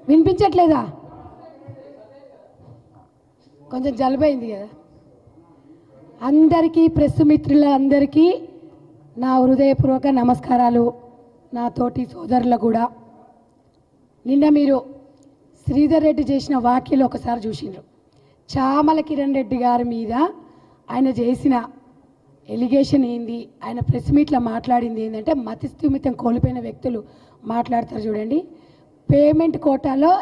వినిపించట్లేదా? కొంచెం జలుబైంది కదా. అందరికీ ప్రెస్ మిత్రులందరికీ నా హృదయపూర్వక నమస్కారాలు. నా తోటి సోదరులకు కూడా. నిన్న మీరు శ్రీధర్ రెడ్డి చేసిన వ్యాఖ్యలు ఒకసారి చూసిండ్రు. చామల కిరణ్ రెడ్డి గారి మీద ఆయన చేసిన ఎలిగేషన్ ఏంది, ఆయన ప్రెస్ మీట్లో మాట్లాడింది ఏంటంటే మతిస్థిమితం కోల్పోయిన వ్యక్తులు మాట్లాడతారు చూడండి. పేమెంట్ కోటాలో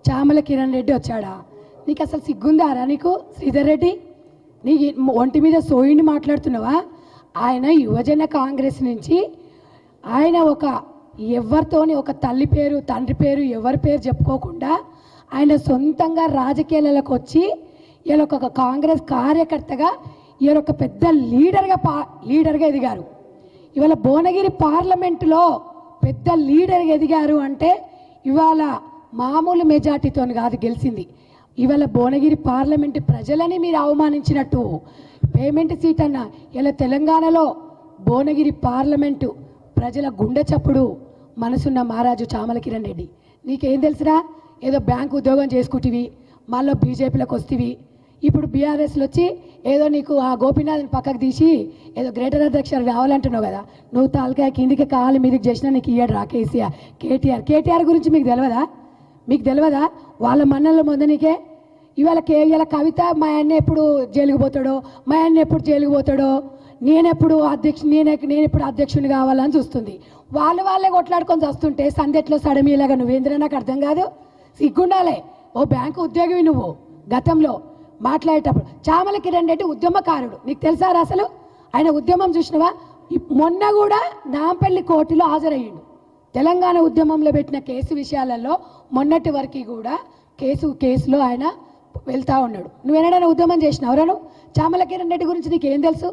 చామల కిరణ్ రెడ్డి వచ్చాడా? నీకు అసలు సిగ్గుందారా నీకు శ్రీధర్ రెడ్డి? నీ ఒంటి మీద సోయిండి మాట్లాడుతున్నావా? ఆయన యువజన కాంగ్రెస్ నుంచి ఆయన ఎవరితోని ఒక తల్లి పేరు తండ్రి పేరు ఎవరి పేరు చెప్పుకోకుండా ఆయన సొంతంగా రాజకీయాలకు వచ్చి ఇలా ఒక కాంగ్రెస్ కార్యకర్తగా ఇలా ఒక పెద్ద లీడర్గా ఎదిగారు. ఇవాళ భువనగిరి పార్లమెంటులో పెద్ద లీడర్గా ఎదిగారు అంటే ఇవాళ మామూలు మెజార్టీతో కాదు గెలిచింది. ఇవాళ భువనగిరి పార్లమెంటు ప్రజలని మీరు అవమానించినట్టు. పేమెంట్ సీట్ అన్న ఇలా తెలంగాణలో భువనగిరి పార్లమెంటు ప్రజల గుండె చప్పుడు మనసున్న మహారాజు చామల కిరణ్ రెడ్డి. నీకేం తెలుసురా? ఏదో బ్యాంకు ఉద్యోగం చేసుకుంటువి, మళ్ళీ బీజేపీలోకి వస్తేవి, ఇప్పుడు బీఆర్ఎస్లో వచ్చి ఏదో నీకు ఆ గోపీనాథ్ని పక్కకు తీసి ఏదో గ్రేటర్ అధ్యక్షుడు కావాలంటున్నావు కదా. నువ్వు తాలకాయ కిందికి కాలు మీదకి చేసినా నీకు ఇయ్యాడు రా కేటీఆర్ గురించి మీకు తెలియదా? వాళ్ళ మన్నల ముందనికే ఇవాళ కవిత మా ఆయన ఎప్పుడు జైలుకు పోతాడో, నేను ఎప్పుడు అధ్యక్షుని కావాలని చూస్తుంది. వాళ్ళే కొట్లాడుకొని వస్తుంటే సందెట్లో సడమీలాగా నువ్వేంద్ర నాకు అర్థం కాదు. సిగ్గుండాలే. ఓ బ్యాంకు ఉద్యోగివి నువ్వు. గతంలో మాట్లాడేటప్పుడు చామల కిరణ్ రెడ్డి ఉద్యమకారుడు. నీకు తెలుసారా అసలు? ఆయన ఉద్యమం చూసినవా? మొన్న కూడా నాంపల్లి కోర్టులో హాజరయ్యిండు. తెలంగాణ ఉద్యమంలో పెట్టిన కేసు విషయాలలో మొన్నటి వరకు కూడా కేసులో ఆయన వెళ్తూ ఉన్నాడు. నువ్వు ఎన్నడైనా ఉద్యమం చేసినావురా? నువ్వు చామల కిరణ్ రెడ్డి గురించి నీకేం తెలుసు?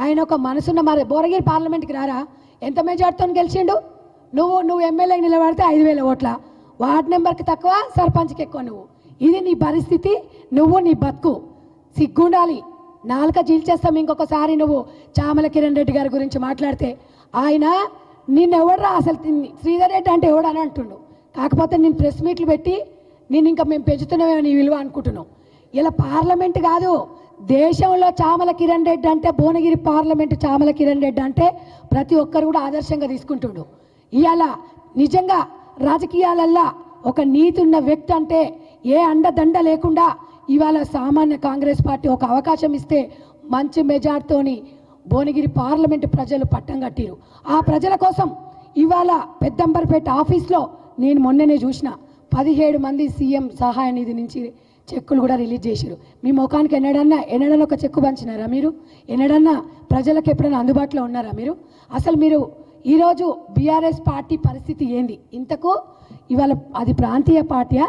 ఆయన ఒక మనసున్న భువనగిరి పార్లమెంట్కి రారా? ఎంత మెజార్టీతో గెలిచిండు? నువ్వు ఎమ్మెల్యేకి నిలబడితే 5,000 ఓట్ల, వార్డ్ నెంబర్కి తక్కువ, సర్పంచ్కి ఎక్కువ. ఇది నీ పరిస్థితి, నువ్వు నీ బతుకు. సిగ్గుండాలి. నాలుక చీల్చేస్తాం ఇంకొకసారి నువ్వు చామల కిరణ్ రెడ్డి గారి గురించి మాట్లాడితే. ఆయన నిన్నెవడరా అసలు? శ్రీధర్ రెడ్డి అంటే ఎవడని అంటుండు. కాకపోతే నేను ప్రెస్ మీట్లు పెట్టి నేను ఇంకా మేము పెంచుతున్నామేమో నీ విలువ అనుకుంటున్నావు. ఇలా పార్లమెంట్ కాదు, దేశంలో చామల కిరణ్ రెడ్డి అంటే, భువనగిరి పార్లమెంటు చామల కిరణ్ రెడ్డి అంటే ప్రతి ఒక్కరు కూడా ఆదర్శంగా తీసుకుంటుండు. ఇవాళ నిజంగా రాజకీయాలల్లా ఒక నీతి ఉన్న వ్యక్తి అంటే ఏ అండదండ లేకుండా ఇవాళ సామాన్య కాంగ్రెస్ పార్టీ ఒక అవకాశం ఇస్తే మంచి మెజార్టీతోని భువనగిరి పార్లమెంటు ప్రజలు పట్టం కట్టిరు. ఆ ప్రజల కోసం ఇవాళ పెద్దంబర్పేట ఆఫీస్లో నేను మొన్ననే చూసిన 17 మంది సీఎం సహాయ నిధి నుంచి చెక్కులు కూడా రిలీజ్ చేశారు. మీ ముఖానికి ఎన్నడన్నా ఒక చెక్కు పంచినారా మీరు? ఎన్నడన్నా ప్రజలకు ఎప్పుడైనా అందుబాటులో ఉన్నారా మీరు? అసలు మీరు ఈరోజు బీఆర్ఎస్ పార్టీ పరిస్థితి ఏంది? ఇంతకు ఇవాళ అది ప్రాంతీయ పార్టీయా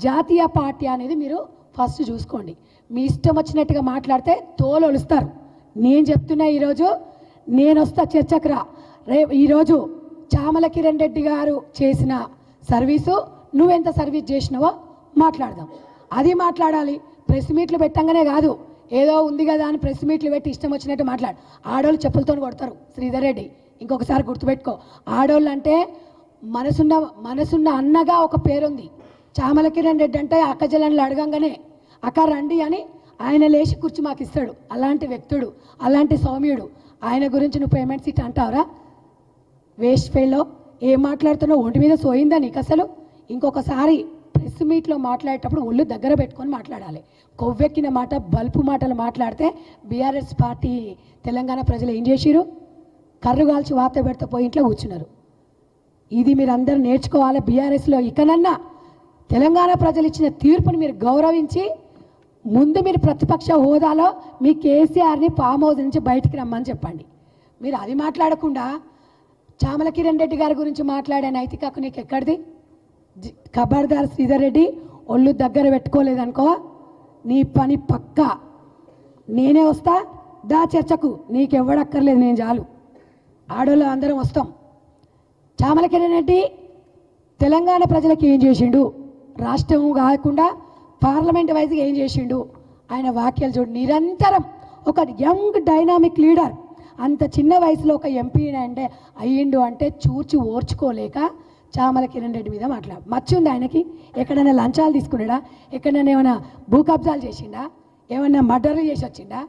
జాతీయ పార్టీ అనేది మీరు ఫస్ట్ చూసుకోండి. మీ ఇష్టం వచ్చినట్టుగా మాట్లాడితే తోలొలుస్తారు. నేను చెప్తున్నా, ఈరోజు నేను వస్తా చర్చకు రా. ఈరోజు చామల కిరణ్ రెడ్డి గారు చేసిన సర్వీసు నువ్వెంత సర్వీస్ చేసినావో మాట్లాడదాం. అది మాట్లాడాలి. ప్రెస్ మీట్లు పెట్టంగానే కాదు, ఏదో ఉంది కదా అని ప్రెస్ మీట్లు పెట్టి ఇష్టం వచ్చినట్టు మాట్లాడు. ఆడోళ్ళు చెప్పులతో కొడతారు శ్రీధర్ రెడ్డి. ఇంకొకసారి గుర్తుపెట్టుకో. ఆడోళ్ళు అంటే మనసున్న అన్నగా ఒక పేరుంది. చామల కిరణ్ రెడ్డి అంటే అక్క జల్లన్లు అడగంగానే అక్క రండి అని ఆయన లేచి కూర్చు మాకు ఇస్తాడు. అలాంటి వ్యక్తుడు, అలాంటి సౌమ్యుడు. ఆయన గురించి నువ్వు పేమెంట్ సీట్ అంటావురా? వేస్ట్ ఫెయిల్లో ఏం మాట్లాడుతున్నావు? ఒంటి మీద సోయిందా నీకు అసలు? ఇంకొకసారి ప్రెస్ మీట్లో మాట్లాడేటప్పుడు ఒళ్ళు దగ్గర పెట్టుకొని మాట్లాడాలి. కొవ్వెక్కిన మాట, బల్పు మాటలు మాట్లాడితే బీఆర్ఎస్ పార్టీ తెలంగాణ ప్రజలు ఏం చేసిరు? కర్రుగాల్చి వాత పెడితే పోయి ఇంట్లో కూర్చున్నారు. ఇది మీరు అందరూ నేర్చుకోవాలి. బీఆర్ఎస్లో ఇకనన్నా తెలంగాణ ప్రజలు ఇచ్చిన తీర్పుని మీరు గౌరవించి ముందు మీరు ప్రతిపక్ష హోదాలో మీ కేసీఆర్ని ఫామ్ హౌస్ నుంచి బయటికి రమ్మని చెప్పండి. మీరు అది మాట్లాడకుండా చామల కిరణ్ రెడ్డి గారి గురించి మాట్లాడే నైతిక హక్కు నీకు ఎక్కడిది? ఖబర్దార్ శ్రీధర్ రెడ్డి, ఒళ్ళు దగ్గర పెట్టుకోలేదనుకో నీ పని పక్కా. నేనే వస్తా దా చర్చకు, నీకెవ్వడక్కర్లేదు, నేను చాలు. ఆడోళ్ళు అందరం వస్తాం. చామల కిరణ్ రెడ్డి తెలంగాణ ప్రజలకు ఏం చేసిండు, రాష్ట్రం కాకుండా పార్లమెంట్ వైజ్గా ఏం చేసిండు, ఆయన వాక్యాలు చూడు. నిరంతరం ఒక యంగ్ డైనామిక్ లీడర్. అంత చిన్న వయసులో ఒక ఎంపీ అంటే అయ్యిండు అంటే చూర్చి ఓర్చుకోలేక చామల కిరణ్ రెడ్డి మీద మాట్లాడు. మచ్చి ఉంది ఆయనకి? ఎక్కడైనా లంచాలు తీసుకున్నాడా? ఎక్కడైనా ఏమైనా భూ కబ్జాలు చేసిండా? ఏమన్నా మర్డర్లు చేసి వచ్చిండా?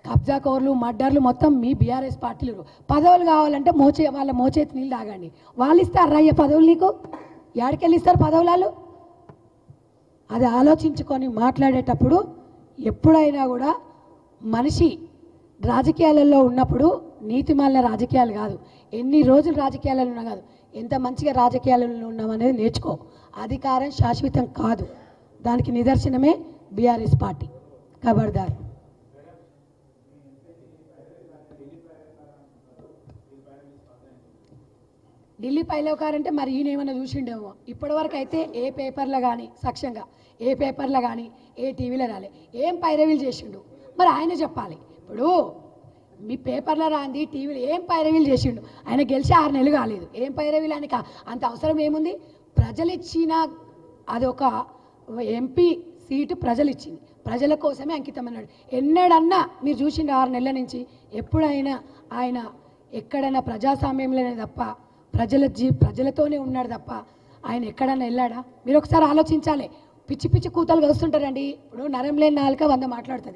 కబ్జా కోర్లు, మర్డర్లు మొత్తం మీ బీఆర్ఎస్ పార్టీలు. పదవులు కావాలంటే వాళ్ళ మోచేతి నీళ్ళు తాగండి. వాళ్ళు ఇస్తారు రయ్య పదవులు నీకు? ఎక్కడికెళ్ళి ఇస్తారు పదవులు? అది ఆలోచించుకొని మాట్లాడేటప్పుడు ఎప్పుడైనా కూడా మనిషి రాజకీయాలలో ఉన్నప్పుడు నీతిమాలిన రాజకీయాలు కాదు, ఎన్ని రోజులు రాజకీయాలలో ఉన్నా కాదు, ఎంత మంచిగా రాజకీయాలలో ఉన్నామనేది నేర్చుకో. అధికారం శాశ్వతం కాదు, దానికి నిదర్శనమే బీఆర్ఎస్ పార్టీ. ఖబర్దార్. ఢిల్లీ పైలవకారంటే మరి ఈయన ఏమైనా చూసిండేమో. ఇప్పటివరకు అయితే ఏ పేపర్లో కానీ సాక్ష్యంగా ఏ పేపర్లో కానీ ఏ టీవీలో రాలే. ఏం పైరవీలు చేసిండు మరి ఆయన చెప్పాలి. ఇప్పుడు మీ పేపర్లో రాంది, టీవీలో ఏం పైరవీలు చేసిండు? ఆయన గెలిచి 6 నెలలు కాలేదు, ఏం పైరవీలు? ఆయనకి అంత అవసరం ఏముంది? ప్రజలు ఇచ్చిన అది ఒక ఎంపీ సీటు ప్రజలు ఇచ్చింది, ప్రజల కోసమే అంకితమన్నాడు. ఎన్నడన్నా మీరు చూసిండు 6 నెలల నుంచి? ఎప్పుడైనా ఆయన ఎక్కడైనా ప్రజాస్వామ్యంలోనే తప్ప ప్రజలతోనే ఉన్నాడు తప్ప ఆయన ఎక్కడన్నా వెళ్ళాడా? మీరు ఒకసారి ఆలోచించాలి. పిచ్చి పిచ్చి కూతలు కలుస్తుంటారండి. ఇప్పుడు నరం లేని నాలుక 100 మాట్లాడుతుంది.